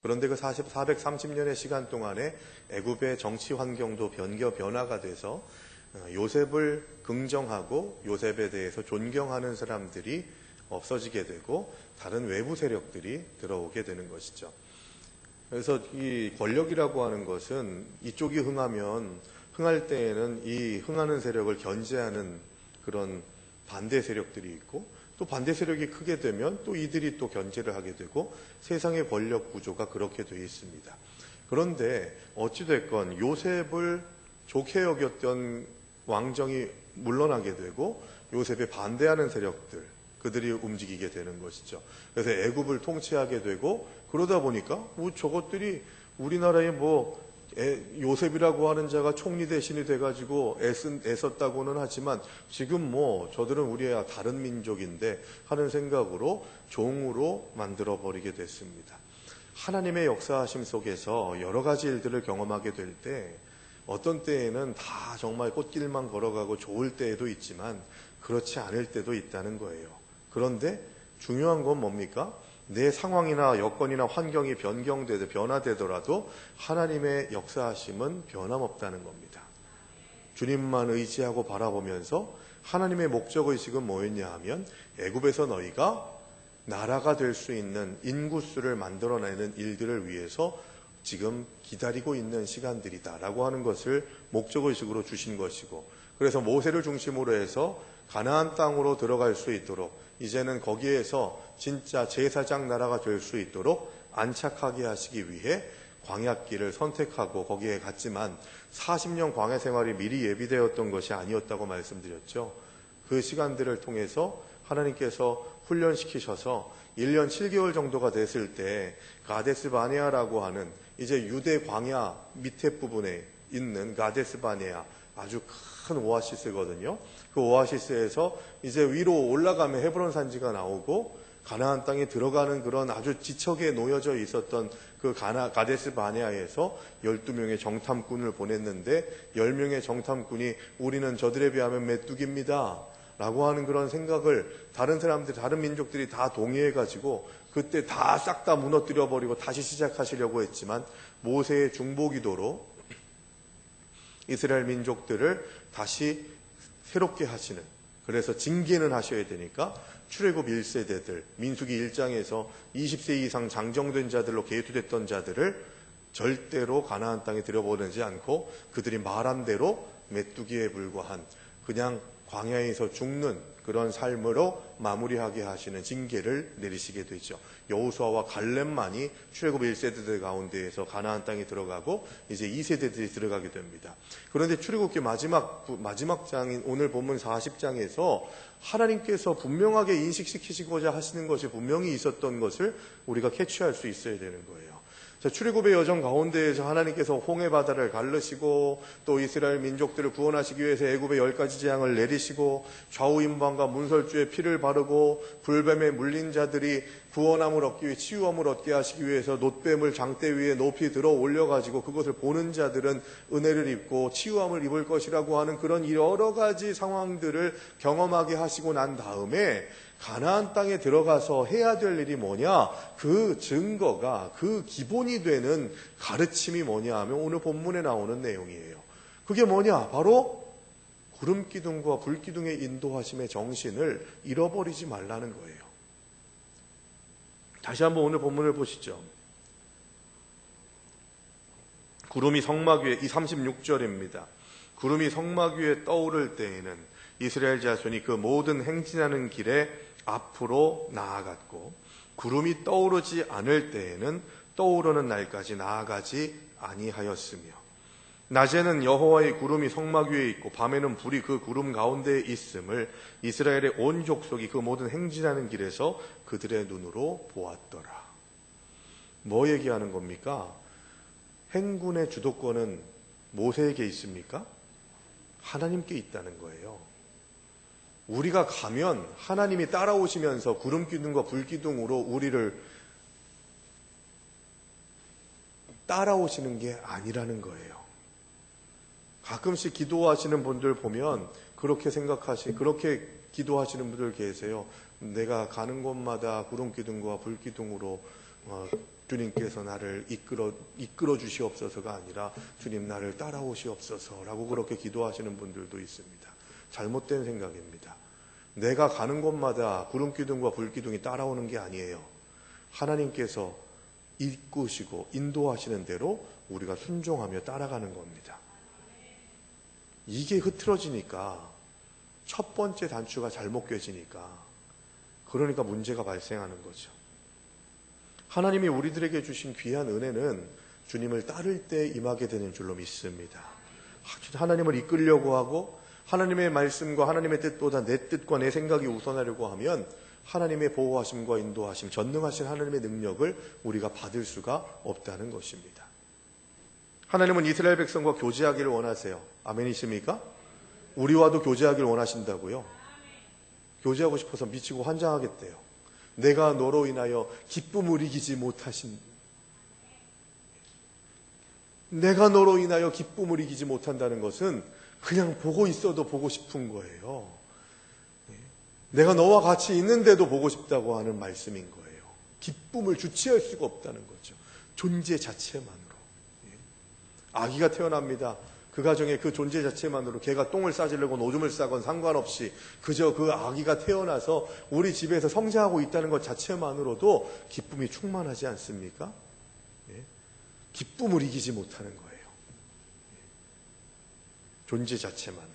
그런데 그 430년의 시간 동안에 애굽의 정치 환경도 변화가 돼서 요셉을 긍정하고 요셉에 대해서 존경하는 사람들이 없어지게 되고 다른 외부 세력들이 들어오게 되는 것이죠. 그래서 이 권력이라고 하는 것은 이쪽이 흥할 때에는 이 흥하는 세력을 견제하는 그런 반대 세력들이 있고, 또 반대 세력이 크게 되면 또 이들이 또 견제를 하게 되고, 세상의 권력 구조가 그렇게 되어 있습니다. 그런데 어찌됐건 요셉을 좋게 여겼던 왕정이 물러나게 되고 요셉에 반대하는 세력들, 그들이 움직이게 되는 것이죠. 그래서 애굽을 통치하게 되고, 그러다 보니까 저것들이 우리나라에 요셉이라고 하는 자가 총리 대신이 돼가지고 애썼다고는 하지만 지금 저들은 우리와 다른 민족인데 하는 생각으로 종으로 만들어버리게 됐습니다. 하나님의 역사하심 속에서 여러 가지 일들을 경험하게 될 때 어떤 때에는 다 정말 꽃길만 걸어가고 좋을 때에도 있지만 그렇지 않을 때도 있다는 거예요. 그런데 중요한 건 뭡니까? 내 상황이나 여건이나 환경이 변화되더라도 하나님의 역사하심은 변함없다는 겁니다. 주님만 의지하고 바라보면서 하나님의 목적의식은 뭐였냐 하면 애굽에서 너희가 나라가 될 수 있는 인구수를 만들어내는 일들을 위해서 지금 기다리고 있는 시간들이다라고 하는 것을 목적의식으로 주신 것이고, 그래서 모세를 중심으로 해서 가나안 땅으로 들어갈 수 있도록 이제는 거기에서 진짜 제사장 나라가 될 수 있도록 안착하게 하시기 위해 광야길을 선택하고 거기에 갔지만 40년 광야 생활이 미리 예비되었던 것이 아니었다고 말씀드렸죠. 그 시간들을 통해서 하나님께서 훈련시키셔서 1년 7개월 정도가 됐을 때 가데스 바네아라고 하는 이제 유대 광야 밑에 부분에 있는 가데스 바네아, 아주 큰 오아시스거든요. 그 오아시스에서 이제 위로 올라가면 헤브론 산지가 나오고 가나안 땅에 들어가는 그런 아주 지척에 놓여져 있었던 그 가데스 바네아에서 12명의 정탐꾼을 보냈는데 10명의 정탐꾼이 우리는 저들에 비하면 메뚜기입니다 라고 하는 그런 생각을 다른 사람들, 다른 민족들이 다 동의해가지고 그때 다 싹 다 무너뜨려 버리고 다시 시작하시려고 했지만 모세의 중보기도로 이스라엘 민족들을 다시 새롭게 하시는, 그래서 징계는 하셔야 되니까 출애굽 1세대들, 민수기 1장에서 20세 이상 장정된 자들로 계투됐던 자들을 절대로 가나안 땅에 들여보내지 않고 그들이 말한 대로 메뚜기에 불과한 그냥 광야에서 죽는 그런 삶으로 마무리하게 하시는 징계를 내리시게 되죠. 여호수아와 갈렙만이 출애굽 1세대들 가운데에서 가나안 땅에 들어가고 이제 2세대들이 들어가게 됩니다. 그런데 출애굽기 마지막 장인 오늘 본문 40장에서 하나님께서 분명하게 인식시키시고자 하시는 것이 분명히 있었던 것을 우리가 캐치할 수 있어야 되는 거예요. 출애굽의 여정 가운데에서 하나님께서 홍해 바다를 가르시고 또 이스라엘 민족들을 구원하시기 위해서 애굽의 10가지 재앙을 내리시고 좌우임방과 문설주에 피를 바르고 불뱀에 물린 자들이 구원함을 얻기 위해 치유함을 얻게 하시기 위해서 놋뱀을 장대 위에 높이 들어 올려가지고 그것을 보는 자들은 은혜를 입고 치유함을 입을 것이라고 하는 그런 여러 가지 상황들을 경험하게 하시고 난 다음에 가나안 땅에 들어가서 해야 될 일이 뭐냐? 그 증거가, 그 기본이 되는 가르침이 뭐냐 하면 오늘 본문에 나오는 내용이에요. 그게 뭐냐? 바로 구름기둥과 불기둥의 인도하심의 정신을 잃어버리지 말라는 거예요. 다시 한번 오늘 본문을 보시죠. 구름이 성막 위에, 이 36절입니다. 구름이 성막 위에 떠오를 때에는 이스라엘 자손이 그 모든 행진하는 길에 앞으로 나아갔고, 구름이 떠오르지 않을 때에는 떠오르는 날까지 나아가지 아니하였으며, 낮에는 여호와의 구름이 성막 위에 있고 밤에는 불이 그 구름 가운데에 있음을 이스라엘의 온 족속이 그 모든 행진하는 길에서 그들의 눈으로 보았더라. 뭐 얘기하는 겁니까? 행군의 주도권은 모세에게 있습니까? 하나님께 있다는 거예요. 우리가 가면 하나님이 따라오시면서 구름기둥과 불기둥으로 우리를 따라오시는 게 아니라는 거예요. 가끔씩 기도하시는 분들 보면 그렇게 기도하시는 분들 계세요. 내가 가는 곳마다 구름기둥과 불기둥으로 주님께서 나를 이끌어 주시옵소서가 아니라 주님 나를 따라오시옵소서라고 그렇게 기도하시는 분들도 있습니다. 잘못된 생각입니다. 내가 가는 곳마다 구름기둥과 불기둥이 따라오는 게 아니에요. 하나님께서 이끄시고 인도하시는 대로 우리가 순종하며 따라가는 겁니다. 이게 흐트러지니까, 첫 번째 단추가 잘못 꿰지니까, 그러니까 문제가 발생하는 거죠. 하나님이 우리들에게 주신 귀한 은혜는 주님을 따를 때 임하게 되는 줄로 믿습니다. 하나님을 이끌려고 하고 하나님의 말씀과 하나님의 뜻보다 내 뜻과 내 생각이 우선하려고 하면 하나님의 보호하심과 인도하심, 전능하신 하나님의 능력을 우리가 받을 수가 없다는 것입니다. 하나님은 이스라엘 백성과 교제하기를 원하세요. 아멘이십니까? 우리와도 교제하기를 원하신다고요? 교제하고 싶어서 미치고 환장하겠대요. 내가 너로 인하여 기쁨을 이기지 못하신, 내가 너로 인하여 기쁨을 이기지 못한다는 것은 그냥 보고 있어도 보고 싶은 거예요. 내가 너와 같이 있는데도 보고 싶다고 하는 말씀인 거예요. 기쁨을 주체할 수가 없다는 거죠. 존재 자체만으로. 아기가 태어납니다. 그 가정에 그 존재 자체만으로 걔가 똥을 싸지려고 오줌을 싸건 상관없이 그저 그 아기가 태어나서 우리 집에서 성장하고 있다는 것 자체만으로도 기쁨이 충만하지 않습니까? 기쁨을 이기지 못하는 거예요. 존재 자체만으로.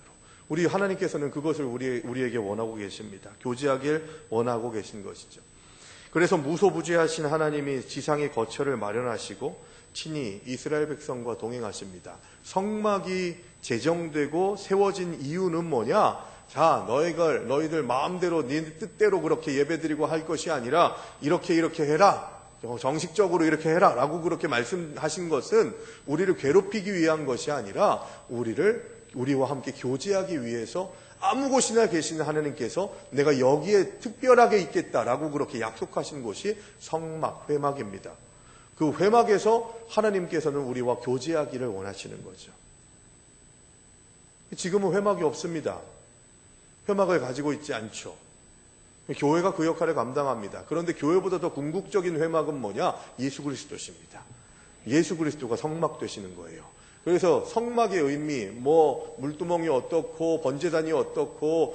우리 하나님께서는 그것을 우리에게 원하고 계십니다. 교제하길 원하고 계신 것이죠. 그래서 무소부재하신 하나님이 지상의 거처를 마련하시고 친히 이스라엘 백성과 동행하십니다. 성막이 제정되고 세워진 이유는 뭐냐? 자, 너희들 마음대로 네 뜻대로 그렇게 예배드리고 할 것이 아니라 이렇게 해라. 정식적으로 이렇게 해라 라고 그렇게 말씀하신 것은 우리를 괴롭히기 위한 것이 아니라 우리와 함께 교제하기 위해서 아무 곳이나 계시는 하나님께서 내가 여기에 특별하게 있겠다라고 그렇게 약속하신 곳이 성막, 회막입니다. 그 회막에서 하나님께서는 우리와 교제하기를 원하시는 거죠. 지금은 회막이 없습니다. 회막을 가지고 있지 않죠. 교회가 그 역할을 감당합니다. 그런데 교회보다 더 궁극적인 회막은 뭐냐? 예수 그리스도십니다. 예수 그리스도가 성막 되시는 거예요. 그래서 성막의 의미, 물두멍이 어떻고 번제단이 어떻고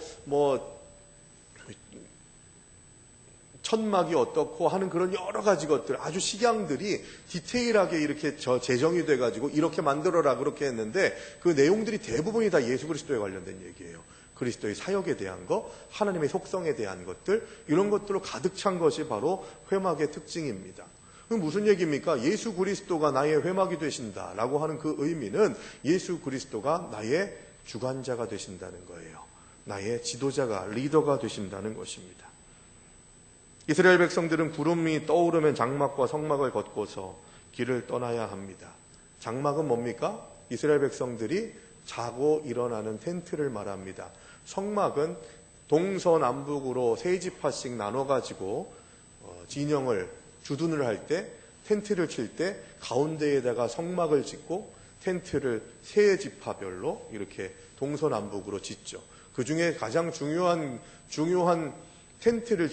천막이 어떻고 하는 그런 여러 가지 것들, 아주 식양들이 디테일하게 이렇게 제정이 돼가지고 이렇게 만들어라 그렇게 했는데 그 내용들이 대부분이 다 예수 그리스도에 관련된 얘기예요. 그리스도의 사역에 대한 것, 하나님의 속성에 대한 것들, 이런 것들로 가득 찬 것이 바로 회막의 특징입니다. 그럼 무슨 얘기입니까? 예수 그리스도가 나의 회막이 되신다라고 하는 그 의미는 예수 그리스도가 나의 주관자가 되신다는 거예요. 나의 지도자가, 리더가 되신다는 것입니다. 이스라엘 백성들은 구름이 떠오르면 장막과 성막을 걷고서 길을 떠나야 합니다. 장막은 뭡니까? 이스라엘 백성들이 자고 일어나는 텐트를 말합니다. 성막은 동서남북으로 세 지파씩 나눠가지고 진영을 주둔을 할 때, 텐트를 칠 때 가운데에다가 성막을 짓고 텐트를 세 지파별로 이렇게 동서남북으로 짓죠. 그 중에 가장 중요한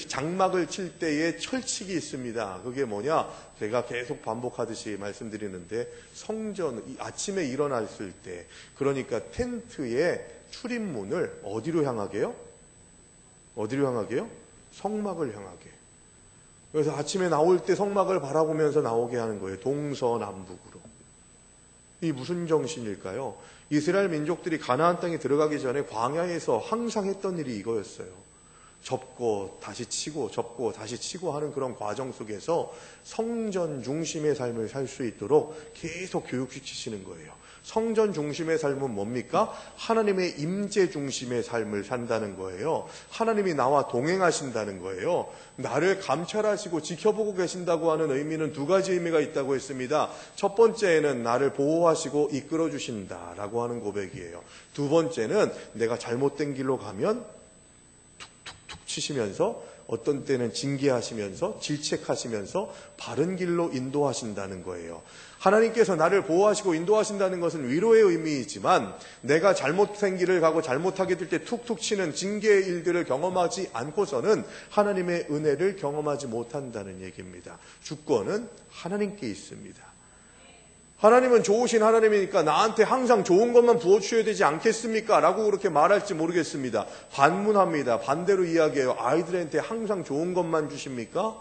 장막을 칠 때의 철칙이 있습니다. 그게 뭐냐? 제가 계속 반복하듯이 말씀드리는데, 아침에 일어났을 때, 그러니까 텐트의 출입문을 어디로 향하게요? 성막을 향하게. 그래서 아침에 나올 때 성막을 바라보면서 나오게 하는 거예요. 동서남북으로. 이 무슨 정신일까요? 이스라엘 민족들이 가나안 땅에 들어가기 전에 광야에서 항상 했던 일이 이거였어요. 접고 다시 치고 접고 다시 치고 하는 그런 과정 속에서 성전 중심의 삶을 살 수 있도록 계속 교육시키시는 거예요. 성전 중심의 삶은 뭡니까? 하나님의 임재 중심의 삶을 산다는 거예요. 하나님이 나와 동행하신다는 거예요. 나를 감찰하시고 지켜보고 계신다고 하는 의미는 두 가지 의미가 있다고 했습니다. 첫 번째는 나를 보호하시고 이끌어 주신다라고 하는 고백이에요. 두 번째는 내가 잘못된 길로 가면 치시면서 어떤 때는 징계하시면서 질책하시면서 바른 길로 인도하신다는 거예요. 하나님께서 나를 보호하시고 인도하신다는 것은 위로의 의미이지만 내가 잘못된 길을 가고 잘못하게 될 때 툭툭 치는 징계의 일들을 경험하지 않고서는 하나님의 은혜를 경험하지 못한다는 얘기입니다. 주권은 하나님께 있습니다. 하나님은 좋으신 하나님이니까 나한테 항상 좋은 것만 부어주셔야 되지 않겠습니까? 라고 그렇게 말할지 모르겠습니다. 반문합니다. 반대로 이야기해요. 아이들한테 항상 좋은 것만 주십니까?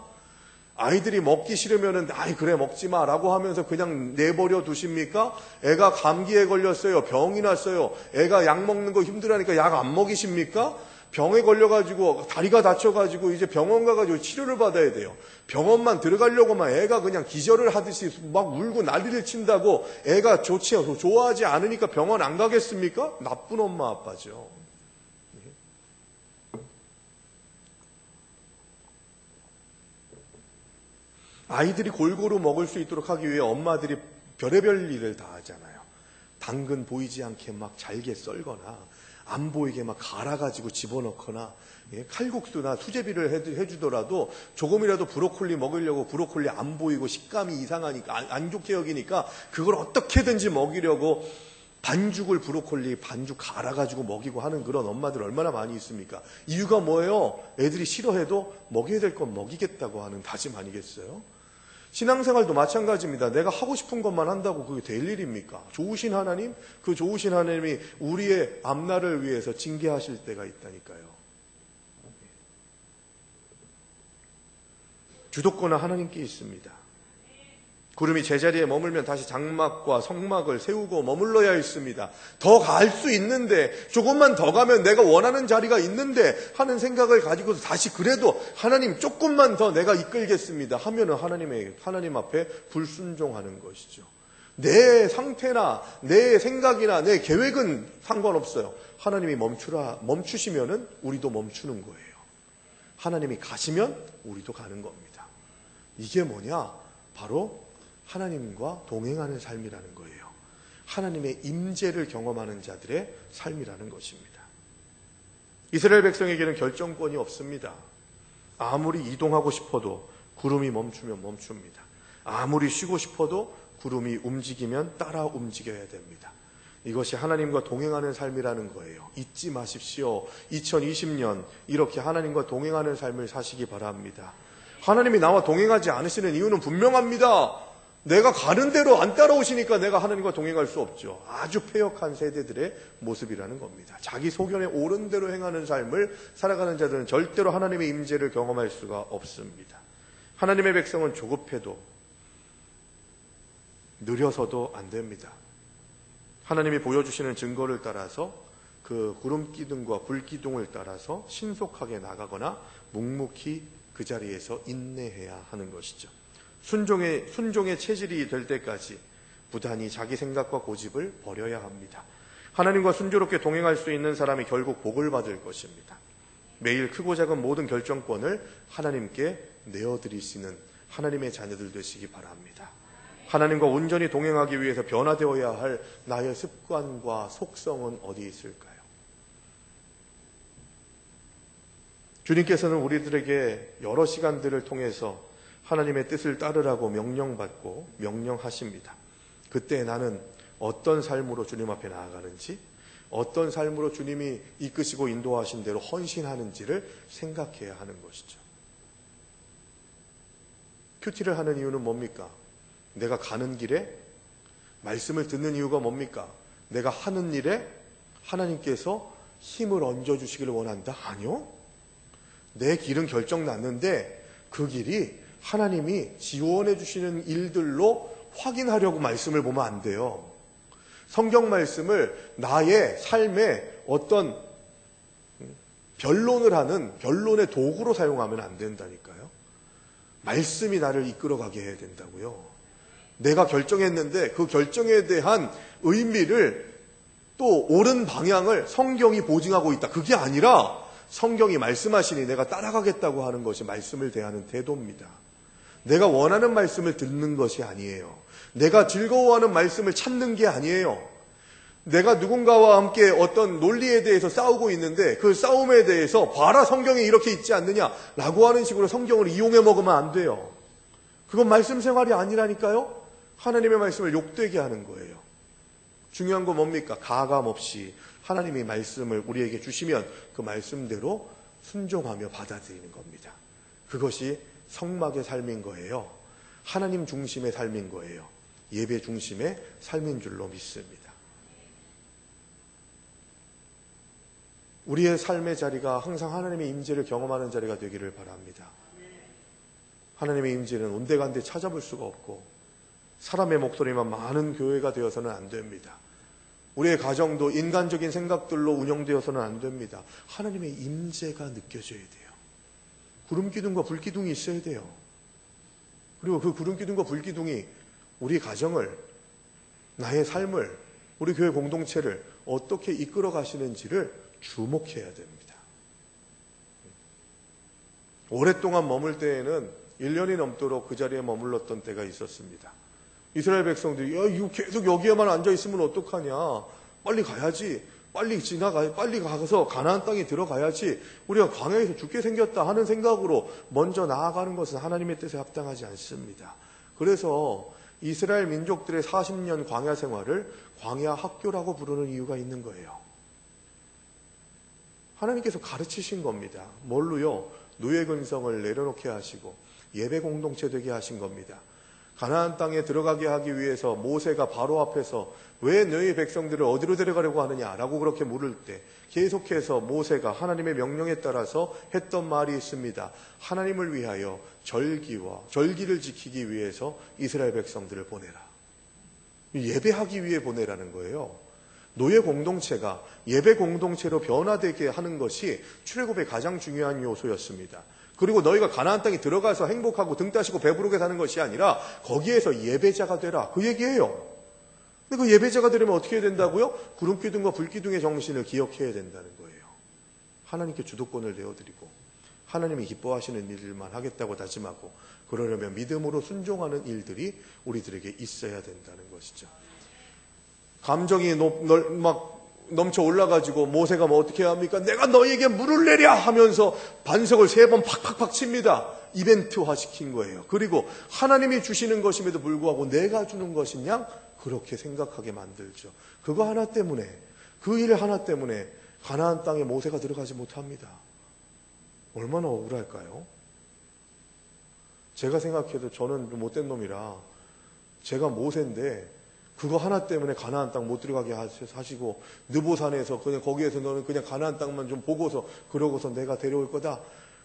아이들이 먹기 싫으면은 아이 그래 먹지 마 라고 하면서 그냥 내버려 두십니까? 애가 감기에 걸렸어요. 병이 났어요. 애가 약 먹는 거 힘들어하니까 약 안 먹이십니까? 병에 걸려가지고 다리가 다쳐가지고 이제 병원 가가지고 치료를 받아야 돼요. 병원만 들어가려고만 애가 그냥 기절을 하듯이 막 울고 난리를 친다고 애가 좋아하지 않으니까 병원 안 가겠습니까? 나쁜 엄마 아빠죠. 아이들이 골고루 먹을 수 있도록 하기 위해 엄마들이 별의별 일을 다 하잖아요. 당근 보이지 않게 막 잘게 썰거나 안 보이게 막 갈아가지고 집어넣거나 칼국수나 수제비를 해주더라도 조금이라도 브로콜리 먹으려고 브로콜리 안 보이고 식감이 이상하니까 안 좋게 여기니까 그걸 어떻게든지 먹이려고 반죽을 브로콜리 반죽 갈아가지고 먹이고 하는 그런 엄마들 얼마나 많이 있습니까? 이유가 뭐예요? 애들이 싫어해도 먹여야 될 건 먹이겠다고 하는 다짐 아니겠어요? 신앙생활도 마찬가지입니다. 내가 하고 싶은 것만 한다고 그게 될 일입니까? 좋으신 하나님, 그 좋으신 하나님이 우리의 앞날을 위해서 징계하실 때가 있다니까요. 주도권은 하나님께 있습니다. 구름이 제자리에 머물면 다시 장막과 성막을 세우고 머물러야 했습니다. 더 갈 수 있는데, 조금만 더 가면 내가 원하는 자리가 있는데 하는 생각을 가지고서 다시 그래도 하나님 조금만 더 내가 이끌겠습니다 하면은 하나님 앞에 불순종하는 것이죠. 내 상태나 내 생각이나 내 계획은 상관없어요. 하나님이 멈추시면은 우리도 멈추는 거예요. 하나님이 가시면 우리도 가는 겁니다. 이게 뭐냐? 바로 하나님과 동행하는 삶이라는 거예요. 하나님의 임재를 경험하는 자들의 삶이라는 것입니다. 이스라엘 백성에게는 결정권이 없습니다. 아무리 이동하고 싶어도 구름이 멈추면 멈춥니다. 아무리 쉬고 싶어도 구름이 움직이면 따라 움직여야 됩니다. 이것이 하나님과 동행하는 삶이라는 거예요. 잊지 마십시오. 2020년 이렇게 하나님과 동행하는 삶을 사시기 바랍니다. 하나님이 나와 동행하지 않으시는 이유는 분명합니다. 내가 가는 대로 안 따라오시니까 내가 하나님과 동행할 수 없죠. 아주 패역한 세대들의 모습이라는 겁니다. 자기 소견에 옳은 대로 행하는 삶을 살아가는 자들은 절대로 하나님의 임재를 경험할 수가 없습니다. 하나님의 백성은 조급해도 느려서도 안 됩니다. 하나님이 보여주시는 증거를 따라서 그 구름 기둥과 불 기둥을 따라서 신속하게 나가거나 묵묵히 그 자리에서 인내해야 하는 것이죠. 순종의 체질이 될 때까지 부단히 자기 생각과 고집을 버려야 합니다. 하나님과 순조롭게 동행할 수 있는 사람이 결국 복을 받을 것입니다. 매일 크고 작은 모든 결정권을 하나님께 내어드리시는 하나님의 자녀들 되시기 바랍니다. 하나님과 온전히 동행하기 위해서 변화되어야 할 나의 습관과 속성은 어디 있을까요? 주님께서는 우리들에게 여러 시간들을 통해서 하나님의 뜻을 따르라고 명령받고 명령하십니다. 그때 나는 어떤 삶으로 주님 앞에 나아가는지, 어떤 삶으로 주님이 이끄시고 인도하신 대로 헌신하는지를 생각해야 하는 것이죠. 큐티를 하는 이유는 뭡니까? 내가 가는 길에 말씀을 듣는 이유가 뭡니까? 내가 하는 일에 하나님께서 힘을 얹어주시기를 원한다? 아니요. 내 길은 결정났는데 그 길이 하나님이 지원해 주시는 일들로 확인하려고 말씀을 보면 안 돼요. 성경 말씀을 나의 삶에 어떤 변론을 하는 변론의 도구로 사용하면 안 된다니까요. 말씀이 나를 이끌어가게 해야 된다고요. 내가 결정했는데 그 결정에 대한 의미를 또 옳은 방향을 성경이 보증하고 있다. 그게 아니라 성경이 말씀하시니 내가 따라가겠다고 하는 것이 말씀을 대하는 태도입니다. 내가 원하는 말씀을 듣는 것이 아니에요. 내가 즐거워하는 말씀을 찾는 게 아니에요. 내가 누군가와 함께 어떤 논리에 대해서 싸우고 있는데 그 싸움에 대해서 봐라 성경에 이렇게 있지 않느냐라고 하는 식으로 성경을 이용해 먹으면 안 돼요. 그건 말씀 생활이 아니라니까요. 하나님의 말씀을 욕되게 하는 거예요. 중요한 건 뭡니까? 가감 없이 하나님의 말씀을 우리에게 주시면 그 말씀대로 순종하며 받아들이는 겁니다. 그것이 성막의 삶인 거예요. 하나님 중심의 삶인 거예요. 예배 중심의 삶인 줄로 믿습니다. 우리의 삶의 자리가 항상 하나님의 임재를 경험하는 자리가 되기를 바랍니다. 하나님의 임재는 온데간데 찾아볼 수가 없고 사람의 목소리만 많은 교회가 되어서는 안 됩니다. 우리의 가정도 인간적인 생각들로 운영되어서는 안 됩니다. 하나님의 임재가 느껴져야 돼요. 구름기둥과 불기둥이 있어야 돼요. 그리고 그 구름기둥과 불기둥이 우리 가정을, 나의 삶을, 우리 교회 공동체를 어떻게 이끌어 가시는지를 주목해야 됩니다. 오랫동안 머물 때에는 1년이 넘도록 그 자리에 머물렀던 때가 있었습니다. 이스라엘 백성들이 이거 계속 여기에만 앉아있으면 어떡하냐. 빨리 가야지. 빨리 가서 가나안 땅에 들어가야지. 우리가 광야에서 죽게 생겼다 하는 생각으로 먼저 나아가는 것은 하나님의 뜻에 합당하지 않습니다. 그래서 이스라엘 민족들의 40년 광야 생활을 광야 학교라고 부르는 이유가 있는 거예요. 하나님께서 가르치신 겁니다. 뭘로요? 노예 근성을 내려놓게 하시고 예배 공동체 되게 하신 겁니다. 가나안 땅에 들어가게 하기 위해서 모세가 바로 앞에서 왜 너희 백성들을 어디로 데려가려고 하느냐라고 그렇게 물을 때 계속해서 모세가 하나님의 명령에 따라서 했던 말이 있습니다. 하나님을 위하여 절기를 지키기 위해서 이스라엘 백성들을 보내라. 예배하기 위해 보내라는 거예요. 노예 공동체가 예배 공동체로 변화되게 하는 것이 출애굽의 가장 중요한 요소였습니다. 그리고 너희가 가나안 땅에 들어가서 행복하고 등 따시고 배부르게 사는 것이 아니라 거기에서 예배자가 되라. 그 얘기예요. 근데 그 예배자가 되려면 어떻게 해야 된다고요? 구름기둥과 불기둥의 정신을 기억해야 된다는 거예요. 하나님께 주도권을 내어드리고 하나님이 기뻐하시는 일들만 하겠다고 다짐하고 그러려면 믿음으로 순종하는 일들이 우리들에게 있어야 된다는 것이죠. 감정이 막 넘쳐 올라가지고 모세가 뭐 어떻게 해야 합니까? 내가 너희에게 물을 내랴 하면서 반석을 3번 팍팍팍 칩니다. 이벤트화 시킨 거예요. 그리고 하나님이 주시는 것임에도 불구하고 내가 주는 것이냐? 그렇게 생각하게 만들죠. 그거 하나 때문에, 그 일 하나 때문에 가나안 땅에 모세가 들어가지 못합니다. 얼마나 억울할까요? 제가 생각해도 저는 못된 놈이라 제가 모세인데 그거 하나 때문에 가나안 땅 못 들어가게 하시고 느보산에서 그냥 거기에서 너는 그냥 가나안 땅만 좀 보고서 그러고서 내가 데려올 거다.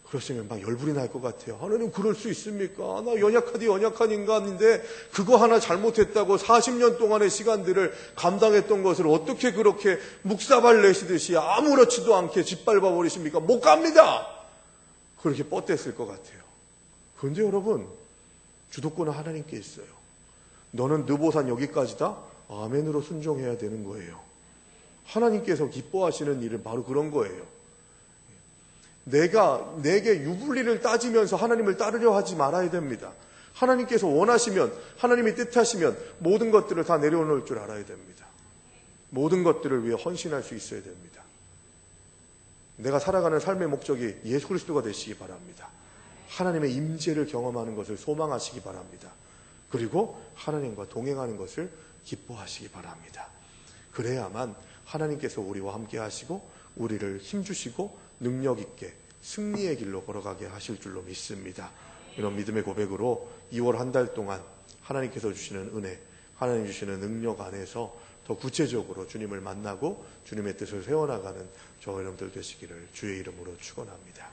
그러시면 막 열불이 날 것 같아요. 하나님 그럴 수 있습니까? 나 연약한 인간인데 그거 하나 잘못했다고 40년 동안의 시간들을 감당했던 것을 어떻게 그렇게 묵사발 내시듯이 아무렇지도 않게 짓밟아 버리십니까? 못 갑니다. 그렇게 뻗댔을 것 같아요. 그런데 여러분 주도권은 하나님께 있어요. 너는 느보산 여기까지다? 아멘으로 순종해야 되는 거예요. 하나님께서 기뻐하시는 일은 바로 그런 거예요. 내게 유불리를 따지면서 하나님을 따르려 하지 말아야 됩니다. 하나님께서 원하시면, 하나님이 뜻하시면 모든 것들을 다 내려놓을 줄 알아야 됩니다. 모든 것들을 위해 헌신할 수 있어야 됩니다. 내가 살아가는 삶의 목적이 예수 그리스도가 되시기 바랍니다. 하나님의 임재를 경험하는 것을 소망하시기 바랍니다. 그리고 하나님과 동행하는 것을 기뻐하시기 바랍니다. 그래야만 하나님께서 우리와 함께 하시고 우리를 힘주시고 능력 있게 승리의 길로 걸어가게 하실 줄로 믿습니다. 이런 믿음의 고백으로 2월 한 달 동안 하나님께서 주시는 은혜, 하나님 주시는 능력 안에서 더 구체적으로 주님을 만나고 주님의 뜻을 세워나가는 저와 여러분들 되시기를 주의 이름으로 축원합니다.